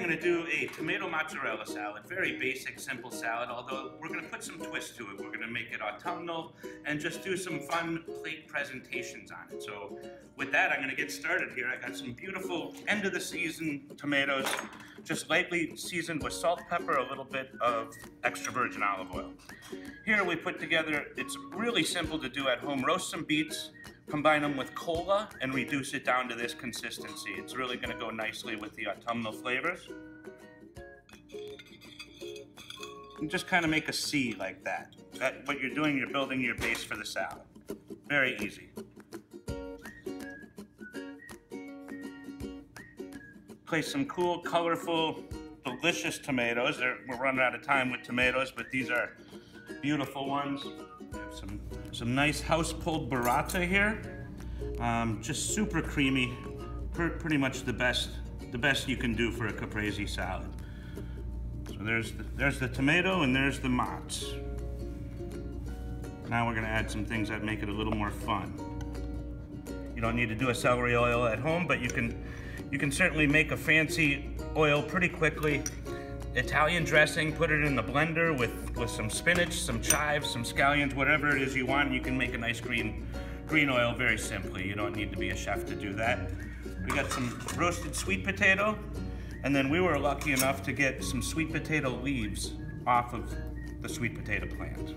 going to do a tomato mozzarella salad. Very basic, simple salad, although we're going to put some twist to it. We're going to make it autumnal and just do some fun plate presentations on it. So with that, I'm going to get started here. I got some beautiful end of the season tomatoes, just lightly seasoned with salt, pepper, a little bit of extra virgin olive oil. Here we put together, it's really simple to do at home, roast some beets, combine them with cola, and reduce it down to this consistency. It's really going to go nicely with the autumnal flavors. And just kind of make a C like that. What you're doing, you're building your base for the salad. Very easy. Place some cool, colorful, delicious tomatoes. We're running out of time with tomatoes, but these are beautiful ones. We have some nice house-pulled burrata here. Just super creamy, pretty much the best you can do for a caprese salad. So there's the tomato and there's the mozz. Now we're gonna add some things that make it a little more fun. You don't need to do a celery oil at home, but you can certainly make a fancy oil pretty quickly. Italian dressing, put it in the blender with some spinach, some chives, some scallions, whatever it is you want, and you can make a nice green oil very simply. You don't need to be a chef to do that. We got some roasted sweet potato, and then we were lucky enough to get some sweet potato leaves off of the sweet potato plant.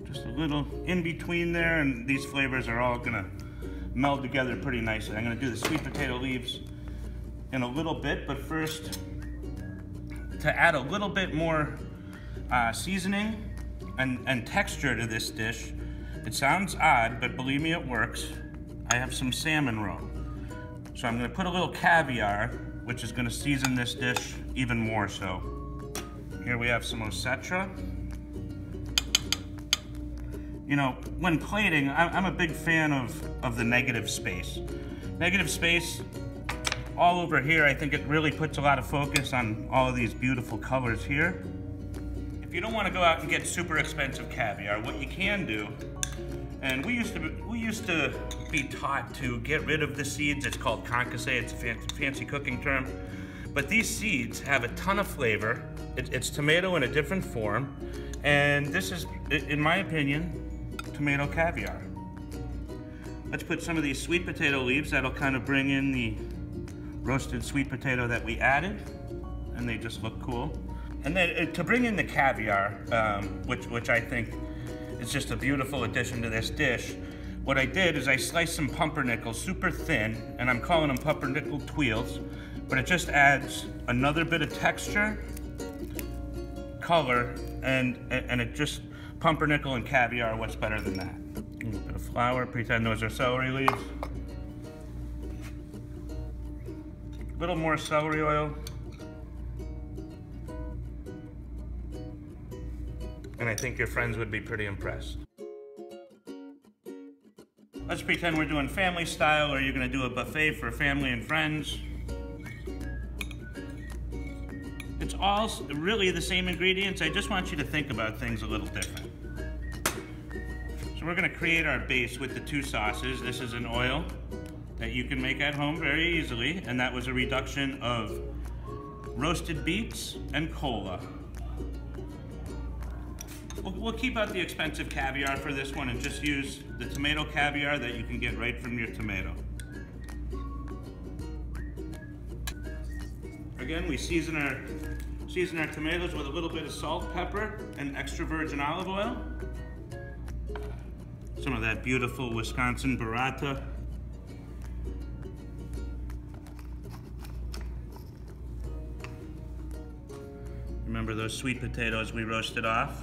Just a little in between there, and these flavors are all gonna meld together pretty nicely. I'm gonna do the sweet potato leaves in a little bit, but first, to add a little bit more seasoning and texture to this dish, it sounds odd, but believe me, it works. I have some salmon roe. So I'm gonna put a little caviar, which is gonna season this dish even more so. Here we have some osetra. You know, when plating, I'm a big fan of the negative space. Negative space all over here, I think it really puts a lot of focus on all of these beautiful colors here. If you don't want to go out and get super expensive caviar, what you can do, and we used to be taught to get rid of the seeds. It's called concasse, it's a fancy cooking term. But these seeds have a ton of flavor. It's tomato in a different form. And this is, in my opinion, tomato caviar. Let's put some of these sweet potato leaves. That'll kind of bring in the roasted sweet potato that we added, and they just look cool. And then to bring in the caviar, which I think is just a beautiful addition to this dish, what I did is I sliced some pumpernickel super thin, and I'm calling them pumpernickel tuiles, but it just adds another bit of texture, color, and it just, pumpernickel and caviar, what's better than that? A little bit of flour, pretend those are celery leaves. A little more celery oil. And I think your friends would be pretty impressed. Let's pretend we're doing family style, or you're gonna do a buffet for family and friends. It's all really the same ingredients. I just want you to think about things a little different. So we're gonna create our base with the two sauces. This is an oil that you can make at home very easily, and that was a reduction of roasted beets and cola. We'll keep out the expensive caviar for this one and just use the tomato caviar that you can get right from your tomato. Again, we season our tomatoes with a little bit of salt, pepper, and extra virgin olive oil. Some of that beautiful Wisconsin burrata. Remember those sweet potatoes we roasted off?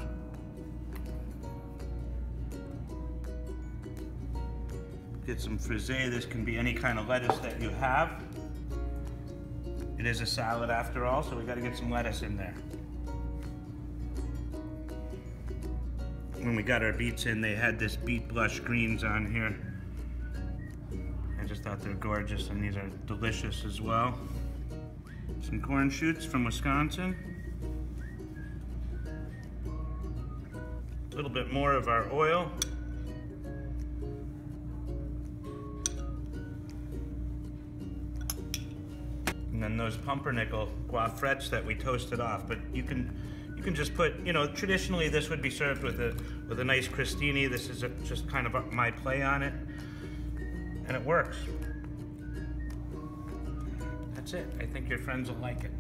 Get some frisee. This can be any kind of lettuce that you have. It is a salad after all, so we got to get some lettuce in there. When we got our beets in, they had this beet blush greens on here. I just thought they're gorgeous, and these are delicious as well. Some corn shoots from Wisconsin. A little bit more of our oil. those pumpernickel guafrettes that we toasted off. But you can just put, you know, traditionally this would be served with a nice crostini. This is just kind of my play on it, and it works. That's it. I think your friends will like it.